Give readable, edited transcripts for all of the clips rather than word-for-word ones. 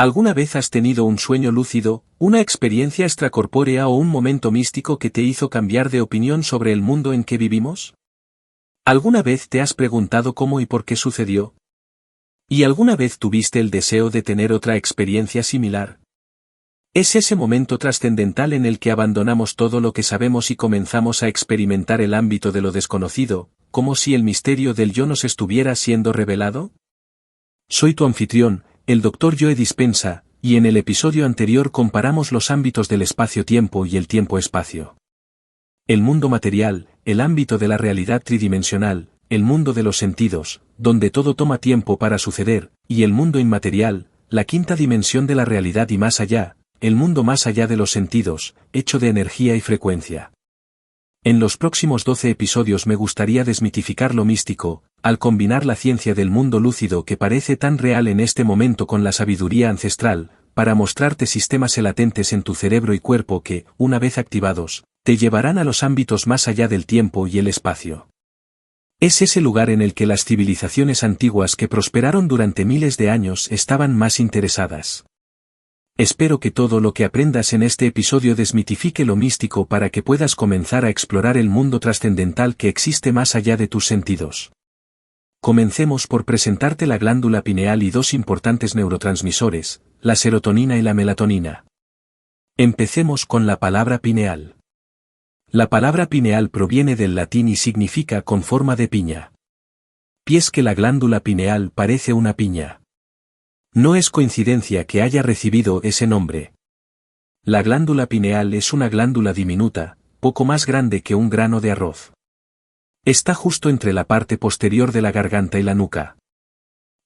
¿Alguna vez has tenido un sueño lúcido, una experiencia extracorpórea o un momento místico que te hizo cambiar de opinión sobre el mundo en que vivimos? ¿Alguna vez te has preguntado cómo y por qué sucedió? ¿Y alguna vez tuviste el deseo de tener otra experiencia similar? Es ese momento trascendental en el que abandonamos todo lo que sabemos y comenzamos a experimentar el ámbito de lo desconocido, como si el misterio del yo nos estuviera siendo revelado. Soy tu anfitrión, el Dr. Joe Dispenza, y en el episodio anterior comparamos los ámbitos del espacio-tiempo y el tiempo-espacio. El mundo material, el ámbito de la realidad tridimensional, el mundo de los sentidos, donde todo toma tiempo para suceder, y el mundo inmaterial, la quinta dimensión de la realidad y más allá, el mundo más allá de los sentidos, hecho de energía y frecuencia. En los próximos 12 episodios me gustaría desmitificar lo místico, al combinar la ciencia del mundo lúcido que parece tan real en este momento con la sabiduría ancestral, para mostrarte sistemas latentes en tu cerebro y cuerpo que, una vez activados, te llevarán a los ámbitos más allá del tiempo y el espacio. Es ese lugar en el que las civilizaciones antiguas que prosperaron durante miles de años estaban más interesadas. Espero que todo lo que aprendas en este episodio desmitifique lo místico para que puedas comenzar a explorar el mundo trascendental que existe más allá de tus sentidos. Comencemos por presentarte la glándula pineal y dos importantes neurotransmisores, la serotonina y la melatonina. Empecemos con la palabra pineal. La palabra pineal proviene del latín y significa con forma de piña. Pies que la glándula pineal parece una piña. No es coincidencia que haya recibido ese nombre. La glándula pineal es una glándula diminuta, poco más grande que un grano de arroz. Está justo entre la parte posterior de la garganta y la nuca.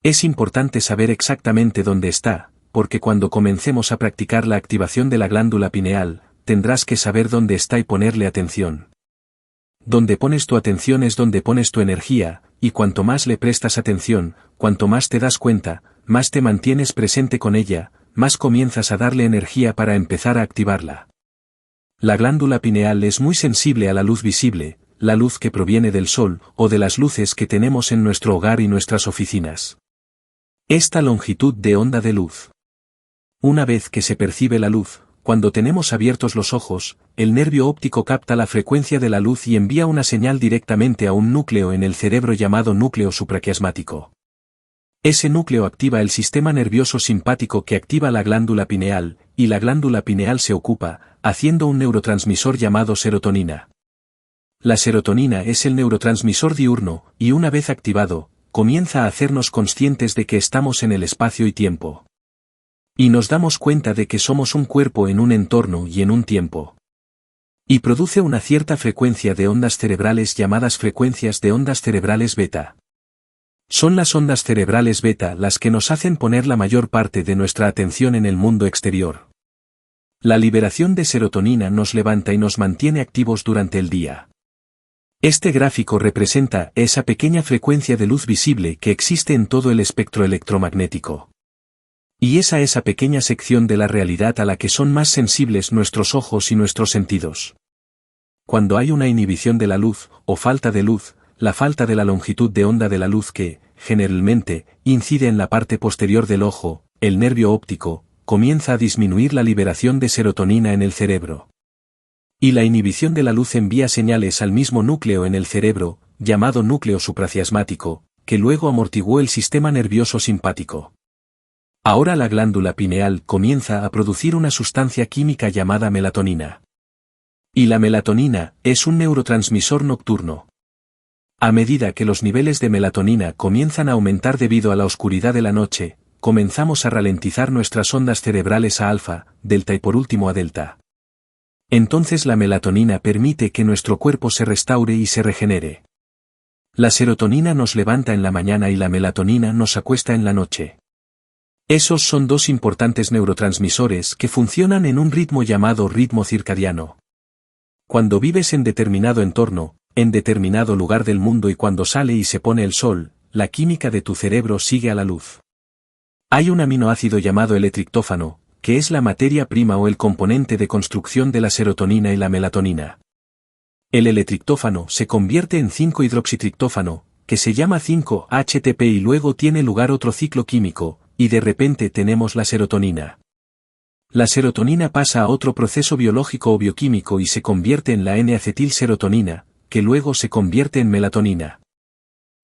Es importante saber exactamente dónde está, porque cuando comencemos a practicar la activación de la glándula pineal, tendrás que saber dónde está y ponerle atención. Donde pones tu atención es donde pones tu energía, y cuanto más le prestas atención, cuanto más te das cuenta, más te mantienes presente con ella, más comienzas a darle energía para empezar a activarla. La glándula pineal es muy sensible a la luz visible, la luz que proviene del sol, o de las luces que tenemos en nuestro hogar y nuestras oficinas. Esta longitud de onda de luz. Una vez que se percibe la luz, cuando tenemos abiertos los ojos, el nervio óptico capta la frecuencia de la luz y envía una señal directamente a un núcleo en el cerebro llamado núcleo supraquiasmático. Ese núcleo activa el sistema nervioso simpático que activa la glándula pineal, y la glándula pineal se ocupa, haciendo un neurotransmisor llamado serotonina. La serotonina es el neurotransmisor diurno, y una vez activado, comienza a hacernos conscientes de que estamos en el espacio y tiempo. Y nos damos cuenta de que somos un cuerpo en un entorno y en un tiempo. Y produce una cierta frecuencia de ondas cerebrales llamadas frecuencias de ondas cerebrales beta. Son las ondas cerebrales beta las que nos hacen poner la mayor parte de nuestra atención en el mundo exterior. La liberación de serotonina nos levanta y nos mantiene activos durante el día. Este gráfico representa esa pequeña frecuencia de luz visible que existe en todo el espectro electromagnético. Y es a esa pequeña sección de la realidad a la que son más sensibles nuestros ojos y nuestros sentidos. Cuando hay una inhibición de la luz, o falta de luz, la falta de la longitud de onda de la luz que, generalmente, incide en la parte posterior del ojo, el nervio óptico, comienza a disminuir la liberación de serotonina en el cerebro. Y la inhibición de la luz envía señales al mismo núcleo en el cerebro, llamado núcleo supraquiasmático, que luego amortiguó el sistema nervioso simpático. Ahora la glándula pineal comienza a producir una sustancia química llamada melatonina. Y la melatonina es un neurotransmisor nocturno. A medida que los niveles de melatonina comienzan a aumentar debido a la oscuridad de la noche, comenzamos a ralentizar nuestras ondas cerebrales a alfa, delta y por último a delta. Entonces la melatonina permite que nuestro cuerpo se restaure y se regenere. La serotonina nos levanta en la mañana y la melatonina nos acuesta en la noche. Esos son dos importantes neurotransmisores que funcionan en un ritmo llamado ritmo circadiano. Cuando vives en determinado entorno, en determinado lugar del mundo y cuando sale y se pone el sol, la química de tu cerebro sigue a la luz. Hay un aminoácido llamado L-triptófano, que es la materia prima o el componente de construcción de la serotonina y la melatonina. El L-triptófano se convierte en 5-hidroxitriptófano, que se llama 5-HTP y luego tiene lugar otro ciclo químico, y de repente tenemos la serotonina. La serotonina pasa a otro proceso biológico o bioquímico y se convierte en la N-acetilserotonina, que luego se convierte en melatonina.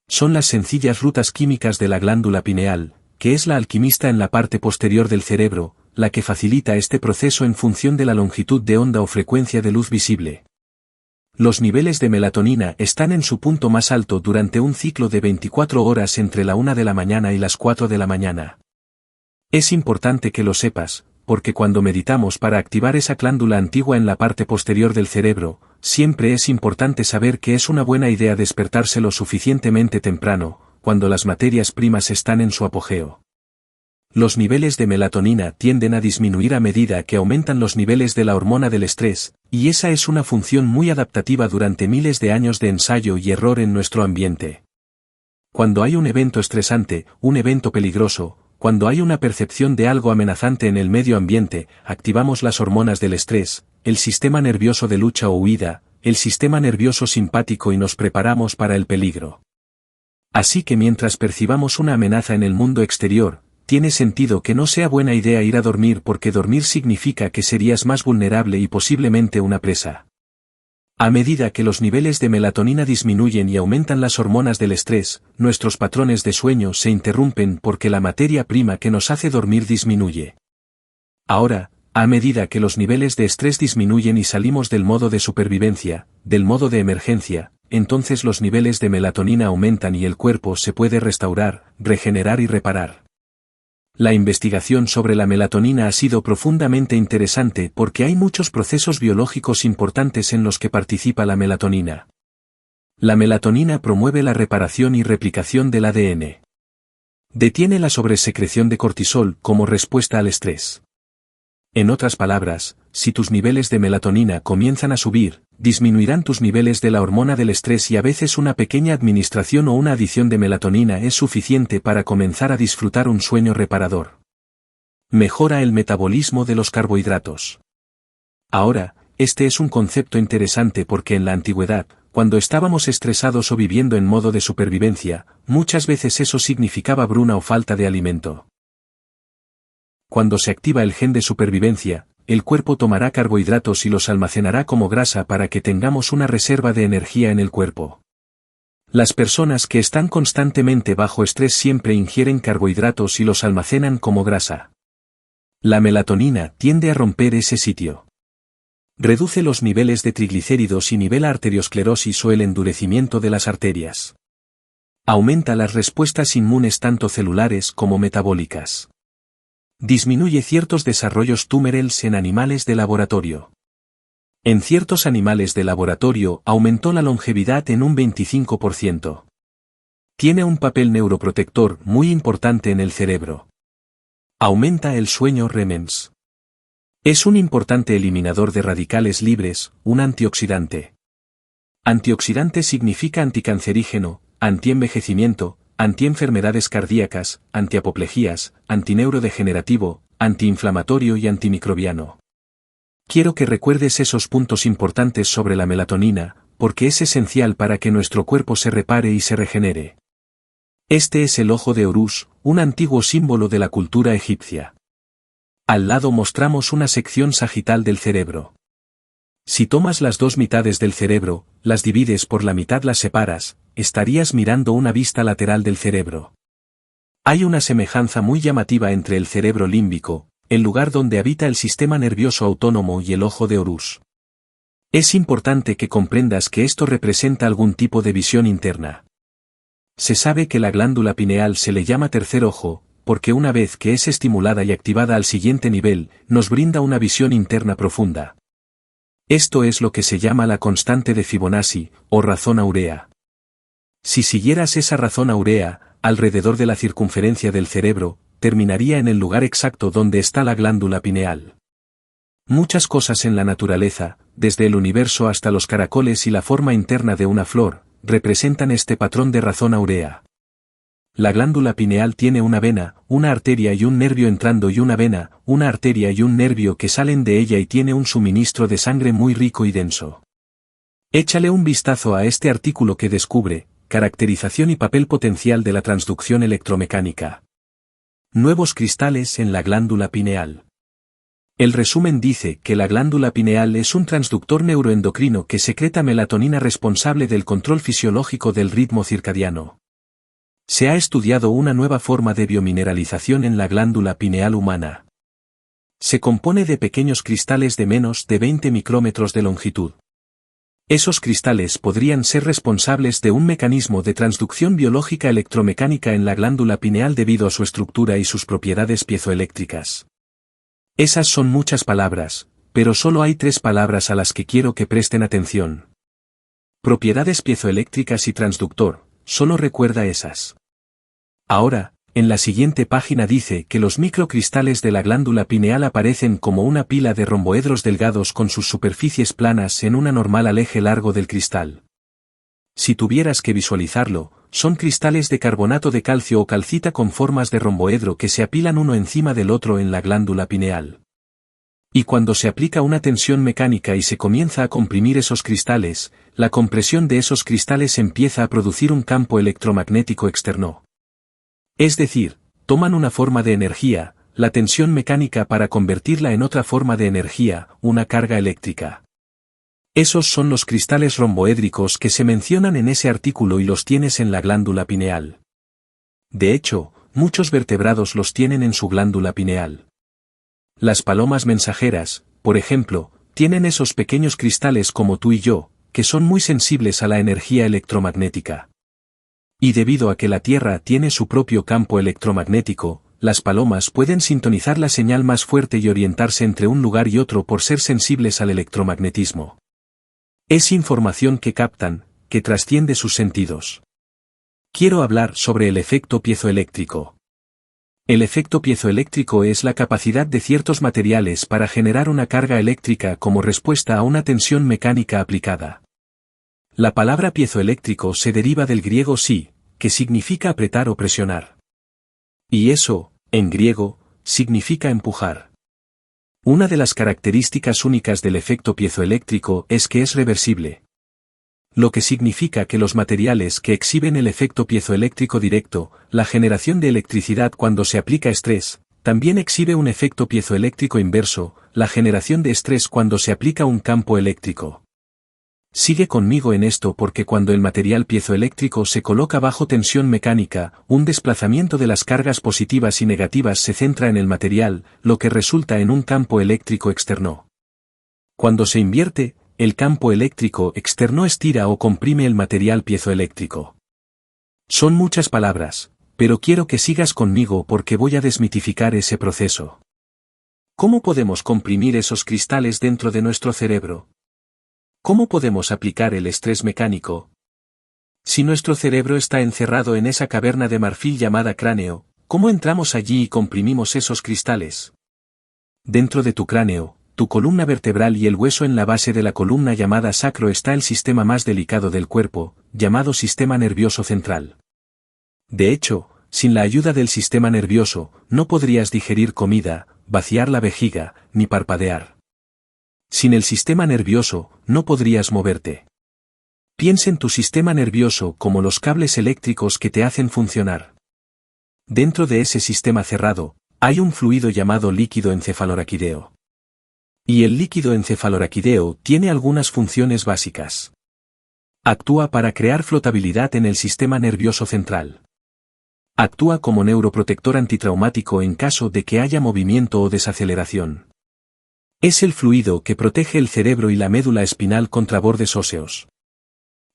Son las sencillas rutas químicas de la glándula pineal, que es la alquimista en la parte posterior del cerebro, la que facilita este proceso en función de la longitud de onda o frecuencia de luz visible. Los niveles de melatonina están en su punto más alto durante un ciclo de 24 horas entre la 1 de la mañana y las 4 de la mañana. Es importante que lo sepas, porque cuando meditamos para activar esa glándula antigua en la parte posterior del cerebro, siempre es importante saber que es una buena idea despertarse lo suficientemente temprano, cuando las materias primas están en su apogeo. Los niveles de melatonina tienden a disminuir a medida que aumentan los niveles de la hormona del estrés, y esa es una función muy adaptativa durante miles de años de ensayo y error en nuestro ambiente. Cuando hay un evento estresante, un evento peligroso, cuando hay una percepción de algo amenazante en el medio ambiente, activamos las hormonas del estrés, el sistema nervioso de lucha o huida, el sistema nervioso simpático y nos preparamos para el peligro. Así que mientras percibamos una amenaza en el mundo exterior, tiene sentido que no sea buena idea ir a dormir porque dormir significa que serías más vulnerable y posiblemente una presa. A medida que los niveles de melatonina disminuyen y aumentan las hormonas del estrés, nuestros patrones de sueño se interrumpen porque la materia prima que nos hace dormir disminuye. Ahora, a medida que los niveles de estrés disminuyen y salimos del modo de supervivencia, del modo de emergencia, entonces los niveles de melatonina aumentan y el cuerpo se puede restaurar, regenerar y reparar. La investigación sobre la melatonina ha sido profundamente interesante porque hay muchos procesos biológicos importantes en los que participa la melatonina. La melatonina promueve la reparación y replicación del ADN. Detiene la sobresecreción de cortisol como respuesta al estrés. En otras palabras, si tus niveles de melatonina comienzan a subir, disminuirán tus niveles de la hormona del estrés y a veces una pequeña administración o una adición de melatonina es suficiente para comenzar a disfrutar un sueño reparador. Mejora el metabolismo de los carbohidratos. Ahora, este es un concepto interesante porque en la antigüedad, cuando estábamos estresados o viviendo en modo de supervivencia, muchas veces eso significaba bruna o falta de alimento. Cuando se activa el gen de supervivencia, el cuerpo tomará carbohidratos y los almacenará como grasa para que tengamos una reserva de energía en el cuerpo. Las personas que están constantemente bajo estrés siempre ingieren carbohidratos y los almacenan como grasa. La melatonina tiende a romper ese sitio. Reduce los niveles de triglicéridos y nivela arteriosclerosis o el endurecimiento de las arterias. Aumenta las respuestas inmunes tanto celulares como metabólicas. Disminuye ciertos desarrollos tumorales en animales de laboratorio. En ciertos animales de laboratorio aumentó la longevidad en un 25%. Tiene un papel neuroprotector muy importante en el cerebro. Aumenta el sueño REMS. Es un importante eliminador de radicales libres, un antioxidante. Antioxidante significa anticancerígeno, antienvejecimiento, antienfermedades cardíacas, antiapoplejías, antineurodegenerativo, antiinflamatorio y antimicrobiano. Quiero que recuerdes esos puntos importantes sobre la melatonina, porque es esencial para que nuestro cuerpo se repare y se regenere. Este es el ojo de Horus, un antiguo símbolo de la cultura egipcia. Al lado mostramos una sección sagital del cerebro. Si tomas las dos mitades del cerebro, las divides por la mitad, las separas, estarías mirando una vista lateral del cerebro. Hay una semejanza muy llamativa entre el cerebro límbico, el lugar donde habita el sistema nervioso autónomo, y el ojo de Horus. Es importante que comprendas que esto representa algún tipo de visión interna. Se sabe que la glándula pineal se le llama tercer ojo, porque una vez que es estimulada y activada al siguiente nivel, nos brinda una visión interna profunda. Esto es lo que se llama la constante de Fibonacci, o razón áurea. Si siguieras esa razón áurea, alrededor de la circunferencia del cerebro, terminaría en el lugar exacto donde está la glándula pineal. Muchas cosas en la naturaleza, desde el universo hasta los caracoles y la forma interna de una flor, representan este patrón de razón áurea. La glándula pineal tiene una vena, una arteria y un nervio entrando y una vena, una arteria y un nervio que salen de ella y tiene un suministro de sangre muy rico y denso. Échale un vistazo a este artículo que descubre, caracterización y papel potencial de la transducción electromecánica. Nuevos cristales en la glándula pineal. El resumen dice que la glándula pineal es un transductor neuroendocrino que secreta melatonina responsable del control fisiológico del ritmo circadiano. Se ha estudiado una nueva forma de biomineralización en la glándula pineal humana. Se compone de pequeños cristales de menos de 20 micrómetros de longitud. Esos cristales podrían ser responsables de un mecanismo de transducción biológica electromecánica en la glándula pineal debido a su estructura y sus propiedades piezoeléctricas. Esas son muchas palabras, pero solo hay 3 palabras a las que quiero que presten atención. Propiedades piezoeléctricas y transductor, solo recuerda esas. Ahora, en la siguiente página dice que los microcristales de la glándula pineal aparecen como una pila de romboedros delgados con sus superficies planas en una normal al eje largo del cristal. Si tuvieras que visualizarlo, son cristales de carbonato de calcio o calcita con formas de romboedro que se apilan uno encima del otro en la glándula pineal. Y cuando se aplica una tensión mecánica y se comienza a comprimir esos cristales, la compresión de esos cristales empieza a producir un campo electromagnético externo. Es decir, toman una forma de energía, la tensión mecánica para convertirla en otra forma de energía, una carga eléctrica. Esos son los cristales romboédricos que se mencionan en ese artículo y los tienes en la glándula pineal. De hecho, muchos vertebrados los tienen en su glándula pineal. Las palomas mensajeras, por ejemplo, tienen esos pequeños cristales como tú y yo, que son muy sensibles a la energía electromagnética. Y debido a que la Tierra tiene su propio campo electromagnético, las palomas pueden sintonizar la señal más fuerte y orientarse entre un lugar y otro por ser sensibles al electromagnetismo. Es información que captan, que trasciende sus sentidos. Quiero hablar sobre el efecto piezoeléctrico. El efecto piezoeléctrico es la capacidad de ciertos materiales para generar una carga eléctrica como respuesta a una tensión mecánica aplicada. La palabra piezoeléctrico se deriva del griego psi, que significa apretar o presionar. Y eso, en griego, significa empujar. Una de las características únicas del efecto piezoeléctrico es que es reversible. Lo que significa que los materiales que exhiben el efecto piezoeléctrico directo, la generación de electricidad cuando se aplica estrés, también exhibe un efecto piezoeléctrico inverso, la generación de estrés cuando se aplica un campo eléctrico. Sigue conmigo en esto porque cuando el material piezoeléctrico se coloca bajo tensión mecánica, un desplazamiento de las cargas positivas y negativas se centra en el material, lo que resulta en un campo eléctrico externo. Cuando se invierte, el campo eléctrico externo estira o comprime el material piezoeléctrico. Son muchas palabras, pero quiero que sigas conmigo porque voy a desmitificar ese proceso. ¿Cómo podemos comprimir esos cristales dentro de nuestro cerebro? ¿Cómo podemos aplicar el estrés mecánico? Si nuestro cerebro está encerrado en esa caverna de marfil llamada cráneo, ¿cómo entramos allí y comprimimos esos cristales? Dentro de tu cráneo, tu columna vertebral y el hueso en la base de la columna llamada sacro está el sistema más delicado del cuerpo, llamado sistema nervioso central. De hecho, sin la ayuda del sistema nervioso, no podrías digerir comida, vaciar la vejiga, ni parpadear. Sin el sistema nervioso, no podrías moverte. Piensa en tu sistema nervioso como los cables eléctricos que te hacen funcionar. Dentro de ese sistema cerrado, hay un fluido llamado líquido encefaloraquídeo. Y el líquido encefaloraquídeo tiene algunas funciones básicas. Actúa para crear flotabilidad en el sistema nervioso central. Actúa como neuroprotector antitraumático en caso de que haya movimiento o desaceleración. Es el fluido que protege el cerebro y la médula espinal contra bordes óseos.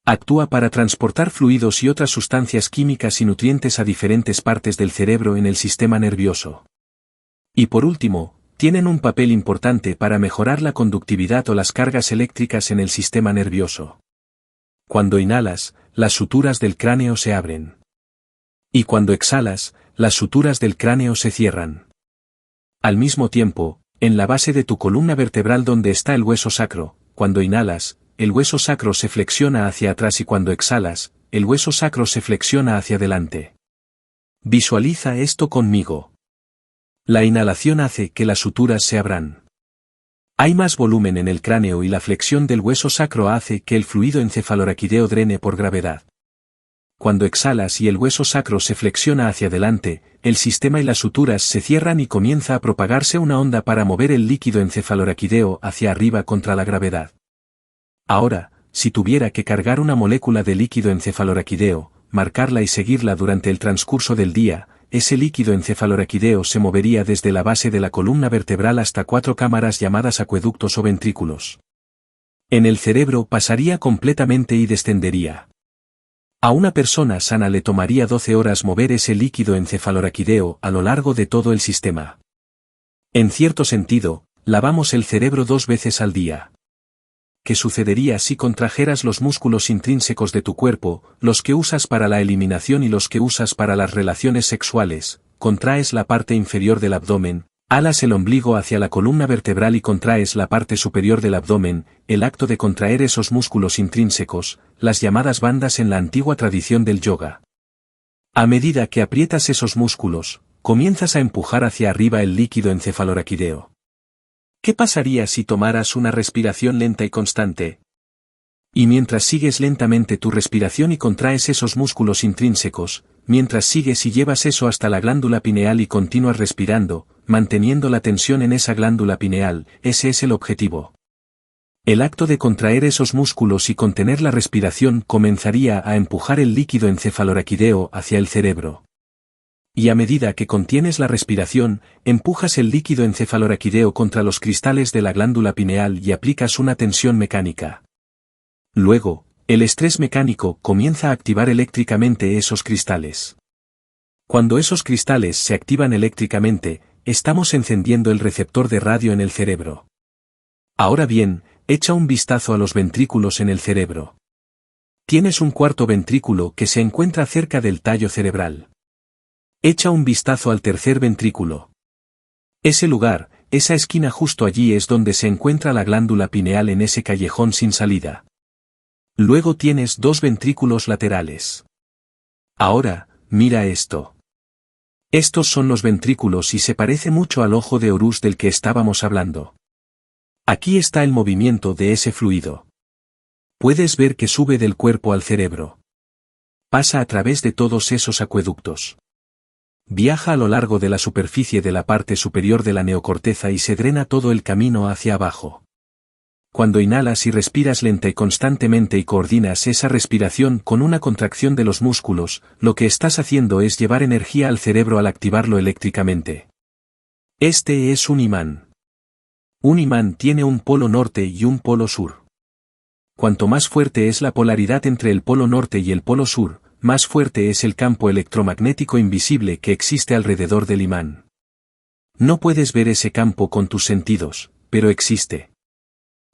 Actúa para transportar fluidos y otras sustancias químicas y nutrientes a diferentes partes del cerebro en el sistema nervioso. Y por último, tienen un papel importante para mejorar la conductividad o las cargas eléctricas en el sistema nervioso. Cuando inhalas, las suturas del cráneo se abren. Y cuando exhalas, las suturas del cráneo se cierran. Al mismo tiempo, en la base de tu columna vertebral donde está el hueso sacro, cuando inhalas, el hueso sacro se flexiona hacia atrás y cuando exhalas, el hueso sacro se flexiona hacia adelante. Visualiza esto conmigo. La inhalación hace que las suturas se abran. Hay más volumen en el cráneo y la flexión del hueso sacro hace que el fluido encefaloraquídeo drene por gravedad. Cuando exhalas y el hueso sacro se flexiona hacia adelante, el sistema y las suturas se cierran y comienza a propagarse una onda para mover el líquido encefalorraquídeo hacia arriba contra la gravedad. Ahora, si tuviera que cargar una molécula de líquido encefalorraquídeo, marcarla y seguirla durante el transcurso del día, ese líquido encefalorraquídeo se movería desde la base de la columna vertebral hasta 4 cámaras llamadas acueductos o ventrículos. En el cerebro pasaría completamente y descendería. A una persona sana le tomaría 12 horas mover ese líquido encefalorraquídeo a lo largo de todo el sistema. En cierto sentido, lavamos el cerebro 2 veces al día. ¿Qué sucedería si contrajeras los músculos intrínsecos de tu cuerpo, los que usas para la eliminación y los que usas para las relaciones sexuales? Contraes la parte inferior del abdomen, alas el ombligo hacia la columna vertebral y contraes la parte superior del abdomen. El acto de contraer esos músculos intrínsecos, las llamadas bandas en la antigua tradición del yoga. A medida que aprietas esos músculos, comienzas a empujar hacia arriba el líquido encefalorraquídeo. ¿Qué pasaría si tomaras una respiración lenta y constante? Y mientras sigues lentamente tu respiración y contraes esos músculos intrínsecos, mientras sigues y llevas eso hasta la glándula pineal y continúas respirando, manteniendo la tensión en esa glándula pineal, ese es el objetivo. El acto de contraer esos músculos y contener la respiración comenzaría a empujar el líquido encefalorraquídeo hacia el cerebro. Y a medida que contienes la respiración, empujas el líquido encefalorraquídeo contra los cristales de la glándula pineal y aplicas una tensión mecánica. Luego, el estrés mecánico comienza a activar eléctricamente esos cristales. Cuando esos cristales se activan eléctricamente, estamos encendiendo el receptor de radio en el cerebro. Ahora bien, echa un vistazo a los ventrículos en el cerebro. Tienes un cuarto ventrículo que se encuentra cerca del tallo cerebral. Echa un vistazo al tercer ventrículo. Ese lugar, esa esquina justo allí es donde se encuentra la glándula pineal en ese callejón sin salida. Luego tienes 2 ventrículos laterales. Ahora, mira esto. Estos son los ventrículos y se parece mucho al ojo de Horus del que estábamos hablando. Aquí está el movimiento de ese fluido. Puedes ver que sube del cuerpo al cerebro. Pasa a través de todos esos acueductos. Viaja a lo largo de la superficie de la parte superior de la neocorteza y se drena todo el camino hacia abajo. Cuando inhalas y respiras lenta y constantemente y coordinas esa respiración con una contracción de los músculos, lo que estás haciendo es llevar energía al cerebro al activarlo eléctricamente. Este es un imán. Un imán tiene un polo norte y un polo sur. Cuanto más fuerte es la polaridad entre el polo norte y el polo sur, más fuerte es el campo electromagnético invisible que existe alrededor del imán. No puedes ver ese campo con tus sentidos, pero existe.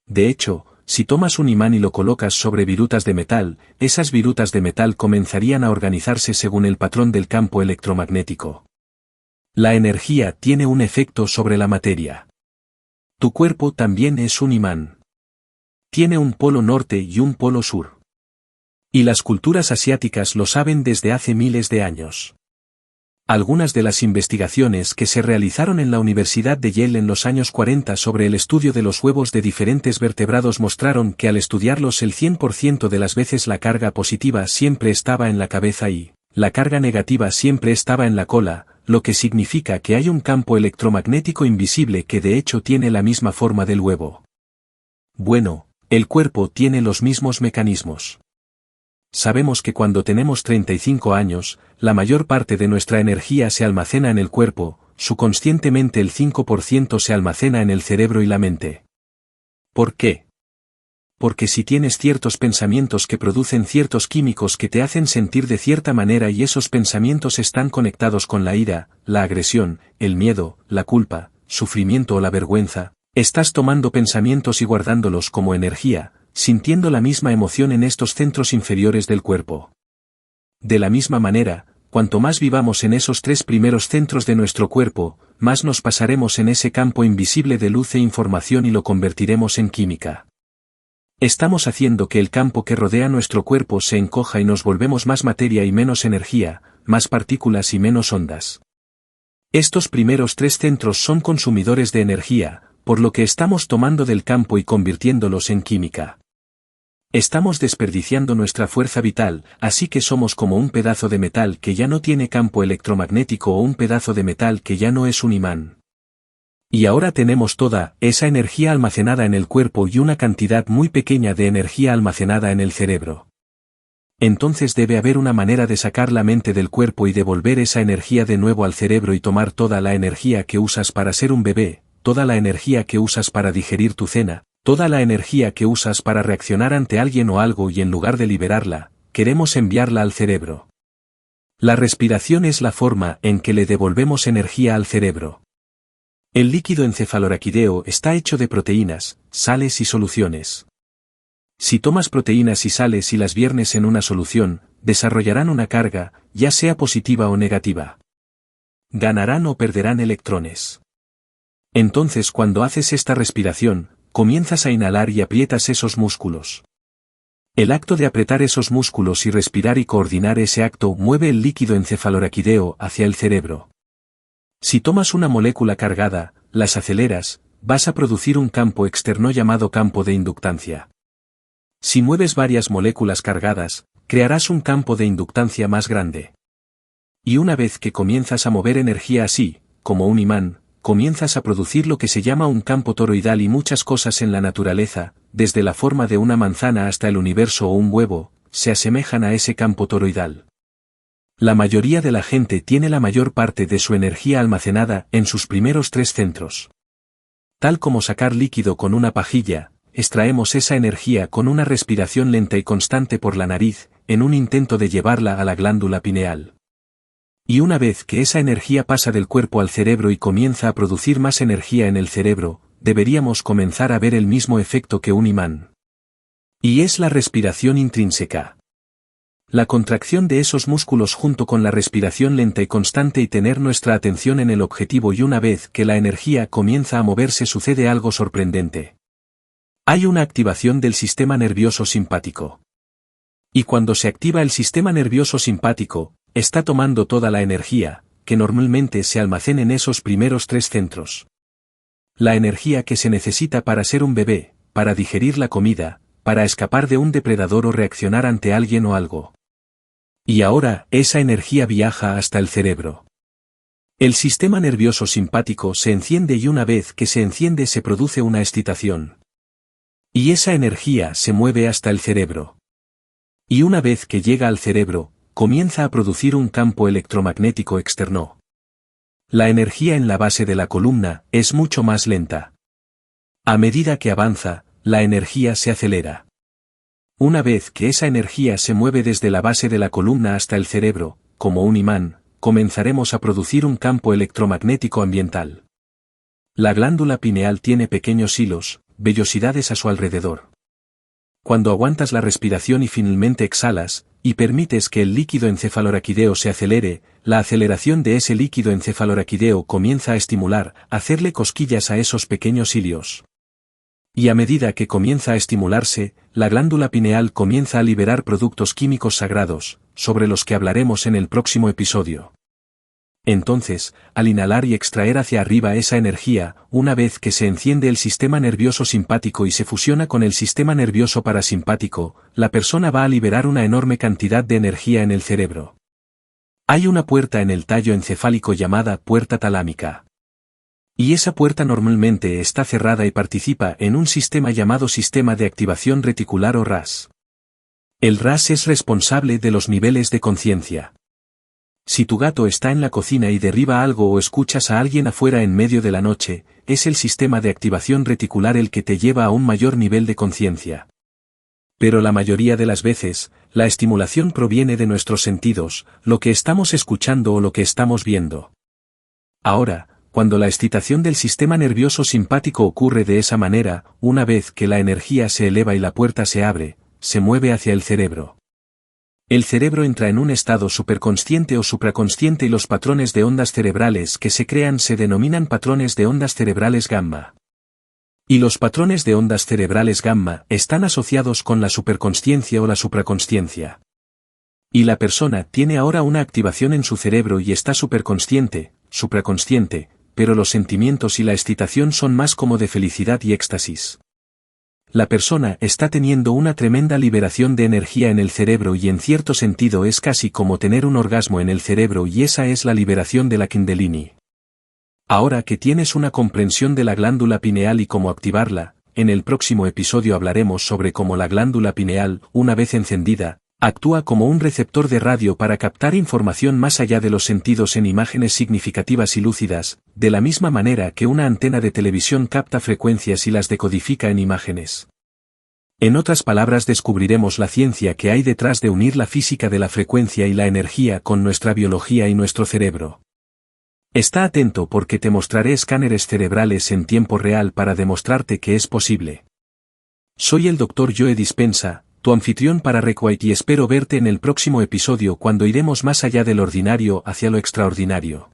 De hecho, si tomas un imán y lo colocas sobre virutas de metal, esas virutas de metal comenzarían a organizarse según el patrón del campo electromagnético. La energía tiene un efecto sobre la materia. Tu cuerpo también es un imán. Tiene un polo norte y un polo sur. Y las culturas asiáticas lo saben desde hace miles de años. Algunas de las investigaciones que se realizaron en la Universidad de Yale en los años 40 sobre el estudio de los huevos de diferentes vertebrados mostraron que al estudiarlos el 100% de las veces la carga positiva siempre estaba en la cabeza y la carga negativa siempre estaba en la cola, lo que significa que hay un campo electromagnético invisible que de hecho tiene la misma forma del huevo. Bueno, el cuerpo tiene los mismos mecanismos. Sabemos que cuando tenemos 35 años, la mayor parte de nuestra energía se almacena en el cuerpo, subconscientemente el 5% se almacena en el cerebro y la mente. ¿Por qué? Porque si tienes ciertos pensamientos que producen ciertos químicos que te hacen sentir de cierta manera y esos pensamientos están conectados con la ira, la agresión, el miedo, la culpa, sufrimiento o la vergüenza, estás tomando pensamientos y guardándolos como energía, sintiendo la misma emoción en estos centros inferiores del cuerpo. De la misma manera, cuanto más vivamos en esos 3 primeros centros de nuestro cuerpo, más nos pasaremos en ese campo invisible de luz e información y lo convertiremos en química. Estamos haciendo que el campo que rodea nuestro cuerpo se encoja y nos volvemos más materia y menos energía, más partículas y menos ondas. Estos primeros 3 centros son consumidores de energía, por lo que estamos tomando del campo y convirtiéndolos en química. Estamos desperdiciando nuestra fuerza vital, así que somos como un pedazo de metal que ya no tiene campo electromagnético o un pedazo de metal que ya no es un imán. Y ahora tenemos toda esa energía almacenada en el cuerpo y una cantidad muy pequeña de energía almacenada en el cerebro. Entonces debe haber una manera de sacar la mente del cuerpo y devolver esa energía de nuevo al cerebro y tomar toda la energía que usas para ser un bebé, toda la energía que usas para digerir tu cena, toda la energía que usas para reaccionar ante alguien o algo y en lugar de liberarla, queremos enviarla al cerebro. La respiración es la forma en que le devolvemos energía al cerebro. El líquido encefaloraquídeo está hecho de proteínas, sales y soluciones. Si tomas proteínas y sales y las viernes en una solución, desarrollarán una carga, ya sea positiva o negativa. Ganarán o perderán electrones. Entonces cuando haces esta respiración, comienzas a inhalar y aprietas esos músculos. El acto de apretar esos músculos y respirar y coordinar ese acto mueve el líquido encefaloraquídeo hacia el cerebro. Si tomas una molécula cargada, las aceleras, vas a producir un campo externo llamado campo de inductancia. Si mueves varias moléculas cargadas, crearás un campo de inductancia más grande. Y una vez que comienzas a mover energía así, como un imán, comienzas a producir lo que se llama un campo toroidal y muchas cosas en la naturaleza, desde la forma de una manzana hasta el universo o un huevo, se asemejan a ese campo toroidal. La mayoría de la gente tiene la mayor parte de su energía almacenada en sus primeros 3 centros. Tal como sacar líquido con una pajilla, extraemos esa energía con una respiración lenta y constante por la nariz, en un intento de llevarla a la glándula pineal. Y una vez que esa energía pasa del cuerpo al cerebro y comienza a producir más energía en el cerebro, deberíamos comenzar a ver el mismo efecto que un imán. Y es la respiración intrínseca. La contracción de esos músculos junto con la respiración lenta y constante y tener nuestra atención en el objetivo, y una vez que la energía comienza a moverse sucede algo sorprendente. Hay una activación del sistema nervioso simpático. Y cuando se activa el sistema nervioso simpático, está tomando toda la energía, que normalmente se almacena en esos primeros 3 centros. La energía que se necesita para ser un bebé, para digerir la comida, para escapar de un depredador o reaccionar ante alguien o algo. Y ahora, esa energía viaja hasta el cerebro. El sistema nervioso simpático se enciende y una vez que se enciende se produce una excitación. Y esa energía se mueve hasta el cerebro. Y una vez que llega al cerebro, comienza a producir un campo electromagnético externo. La energía en la base de la columna es mucho más lenta. A medida que avanza, la energía se acelera. Una vez que esa energía se mueve desde la base de la columna hasta el cerebro, como un imán, comenzaremos a producir un campo electromagnético ambiental. La glándula pineal tiene pequeños hilos, vellosidades a su alrededor. Cuando aguantas la respiración y finalmente exhalas, y permites que el líquido encefaloraquídeo se acelere, la aceleración de ese líquido encefaloraquídeo comienza a estimular, a hacerle cosquillas a esos pequeños hilios. Y a medida que comienza a estimularse, la glándula pineal comienza a liberar productos químicos sagrados, sobre los que hablaremos en el próximo episodio. Entonces, al inhalar y extraer hacia arriba esa energía, una vez que se enciende el sistema nervioso simpático y se fusiona con el sistema nervioso parasimpático, la persona va a liberar una enorme cantidad de energía en el cerebro. Hay una puerta en el tallo encefálico llamada puerta talámica. Y esa puerta normalmente está cerrada y participa en un sistema llamado sistema de activación reticular o RAS. El RAS es responsable de los niveles de conciencia. Si tu gato está en la cocina y derriba algo o escuchas a alguien afuera en medio de la noche, es el sistema de activación reticular el que te lleva a un mayor nivel de conciencia. Pero la mayoría de las veces, la estimulación proviene de nuestros sentidos, lo que estamos escuchando o lo que estamos viendo. Ahora, cuando la excitación del sistema nervioso simpático ocurre de esa manera, una vez que la energía se eleva y la puerta se abre, se mueve hacia el cerebro. El cerebro entra en un estado superconsciente o supraconsciente y los patrones de ondas cerebrales que se crean se denominan patrones de ondas cerebrales gamma. Y los patrones de ondas cerebrales gamma están asociados con la superconsciencia o la supraconsciencia. Y la persona tiene ahora una activación en su cerebro y está superconsciente, supraconsciente, pero los sentimientos y la excitación son más como de felicidad y éxtasis. La persona está teniendo una tremenda liberación de energía en el cerebro y en cierto sentido es casi como tener un orgasmo en el cerebro y esa es la liberación de la Kundalini. Ahora que tienes una comprensión de la glándula pineal y cómo activarla, en el próximo episodio hablaremos sobre cómo la glándula pineal, una vez encendida, actúa como un receptor de radio para captar información más allá de los sentidos en imágenes significativas y lúcidas, de la misma manera que una antena de televisión capta frecuencias y las decodifica en imágenes. En otras palabras, descubriremos la ciencia que hay detrás de unir la física de la frecuencia y la energía con nuestra biología y nuestro cerebro. Está atento porque te mostraré escáneres cerebrales en tiempo real para demostrarte que es posible. Soy el Dr. Joe Dispenza, tu anfitrión para Requite y espero verte en el próximo episodio cuando iremos más allá del ordinario hacia lo extraordinario.